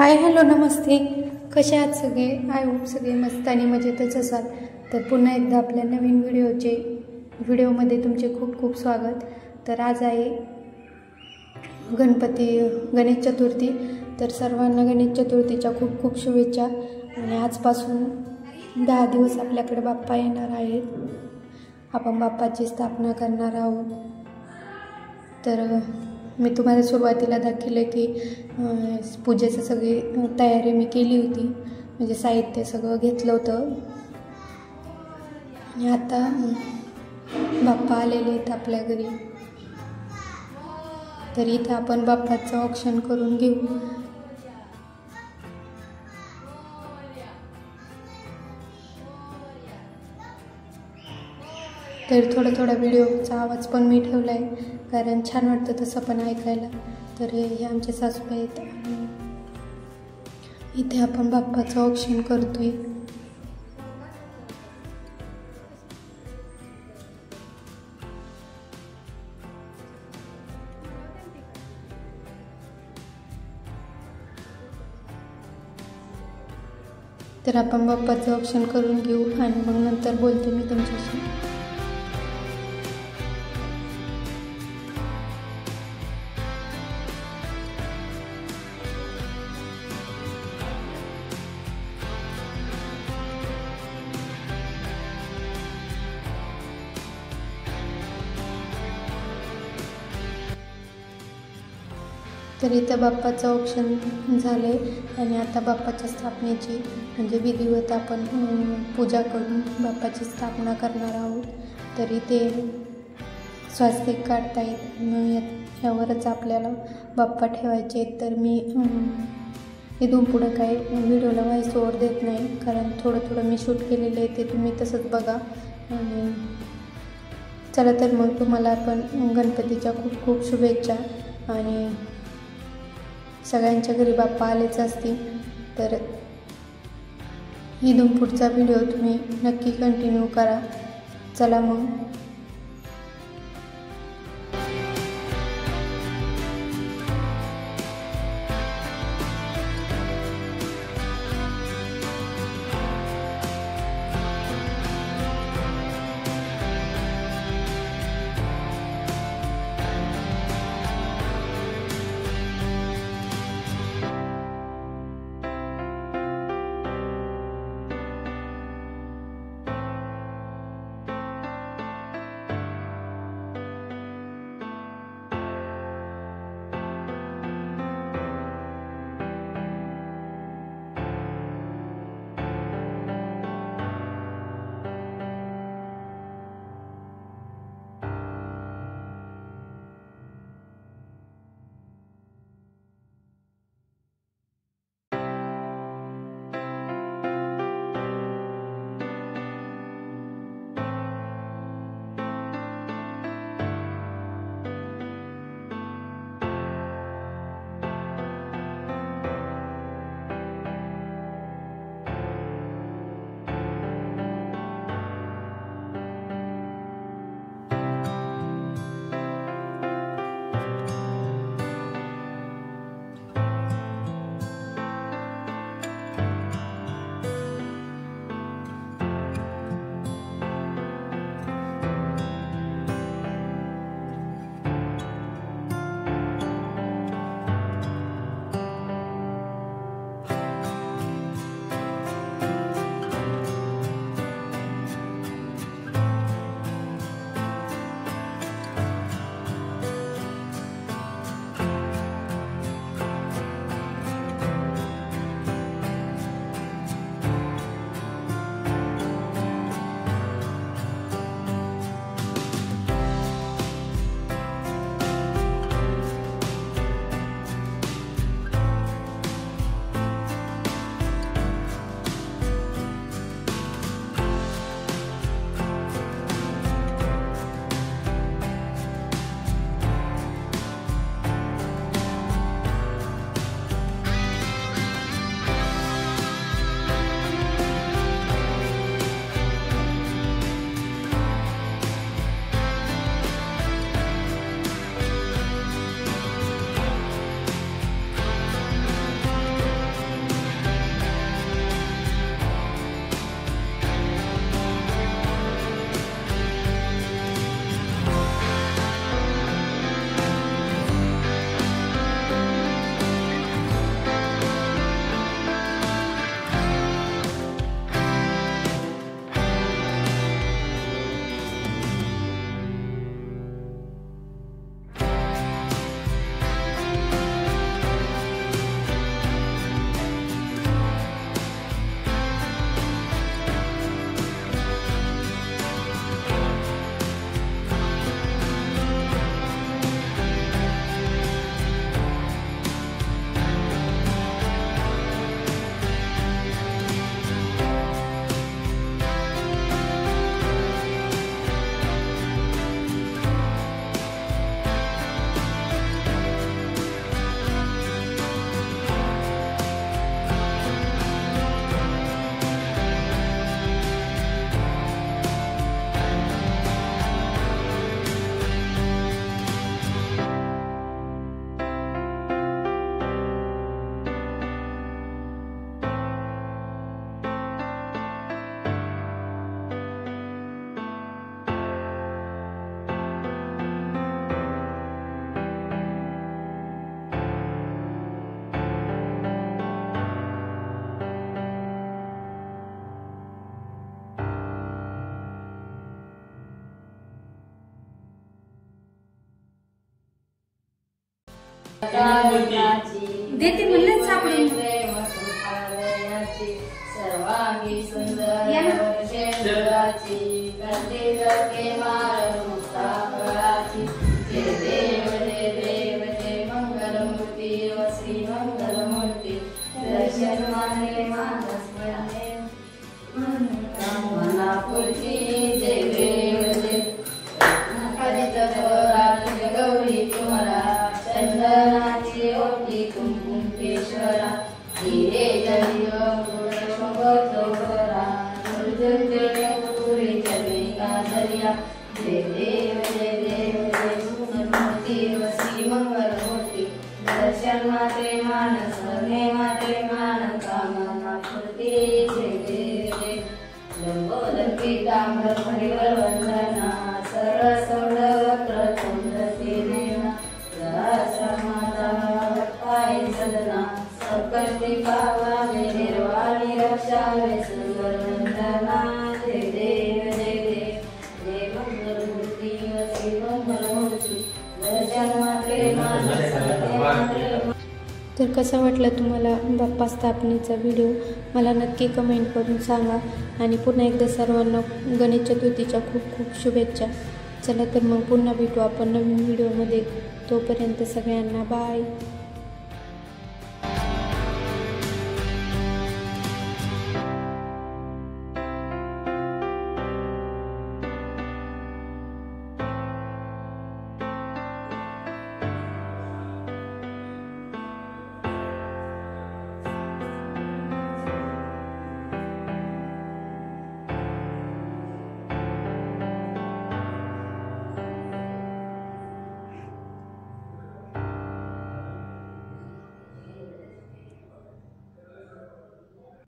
Hi hello नमस्ते. कसे आहात सगळे? आय होप सगळे मस्त आणि मजेतच असाल. तर पुन्हा एकदा आपल्या नवीन व्हिडिओमध्ये तुमचे खूप खूप स्वागत. तर आज आहे गणेश चतुर्थी. तर सर्वांना गणेश चतुर्थीच्या खूप खूप शुभेच्छा. आणि आजपासून 10 दिवस आपल्याकडे बाप्पा येणार आहेत. आपण बाप्पाची स्थापना करणार आहोत. तर मी तुम्हाला सुरुवातीला दाखवलं की पूजेचं सगळी तयारी मी केली होती, म्हणजे साहित्य सगळं घेतलं होतं. आणि आता बाप्पा आलेले आहेत आपल्या घरी. तर इथं आपण बाप्पाचं ऑक्शन करून घेऊ. तर थोडा व्हिडिओचा आवाज पण मी ठेवला आहे, कारण छान वाटतं तसं पण ऐकायला. तर हे आमचे सासूबाई आहेत आणि इथे आपण बाप्पाचं ऑक्शन करतोय. तर आपण बाप्पाचं ऑक्शन करून घेऊ आणि मग नंतर बोलते मी तुमच्याशी. तर इथं बाप्पाचं ऑक्शन झालं आहे आणि आता बाप्पाच्या स्थापनेची म्हणजे विधिवत आपण पूजा करून बाप्पाची स्थापना करणार आहोत. तर इथे स्वास्तिक काढता येत, मग यावरच आपल्याला बाप्पा ठेवायचे. तर मी इथून पुढं काही व्हिडिओला व्हॉइस ओव्हर देत नाही, कारण थोडं मी शूट केलेलं आहे, ते तुम्ही तसंच बघा. आणि चला तर मग तुम्हाला पण गणपतीच्या खूप खूप शुभेच्छा. आणि सगळ्यांच्या घरी बाप्पा आलेच असतील. तर इथून पुढचा व्हिडिओ तुम्ही नक्की कंटिन्यू करा. चला मग. देते म्हणलं सापडून सर्वांगी सुंदर शेंदुराची कंदी करके माळ मुक्ताफळाची जय देव जय देव जय मंगलमूर्ती व श्री मंगलमूर्ती दर्शन माने मानस मने मनापुरती जय देव जय हरित राज गौरी कुमारा चंदनाची ओटी कुंकुम केशरा हिरे जलिय पुरुषोरा पुरी चले कादरिया जय देव जय देव जय सुंदरमूर्ती व श्री मंगलमूर्ती दर्शन मात्रे मानस ने मात्रे मान कामना पूर्ती जय देव जय लंबोदर पीतांबर परिवर वंदना सरसौंडवक्र चंद्रते नेना सहस्रमाता पाय सदना सकर्ति पावामे निर्वाणी रक्षावे सुंदर वंदना जय देव जय देव जय मंगलमूर्ती व श्री मंगलमूर्ती दर्शन मात्रे मानस तर कसा वाटला तुम्हाला बाप्पा स्थापनेचा व्हिडिओ मला नक्की कमेंट करून सांगा आणि पुन्हा एकदा सर्वांना गणेश चतुर्थीच्या खूप खूप शुभेच्छा. चला तर मग पुन्हा भेटू आपण नवीन व्हिडिओमध्ये. तोपर्यंत सगळ्यांना बाय.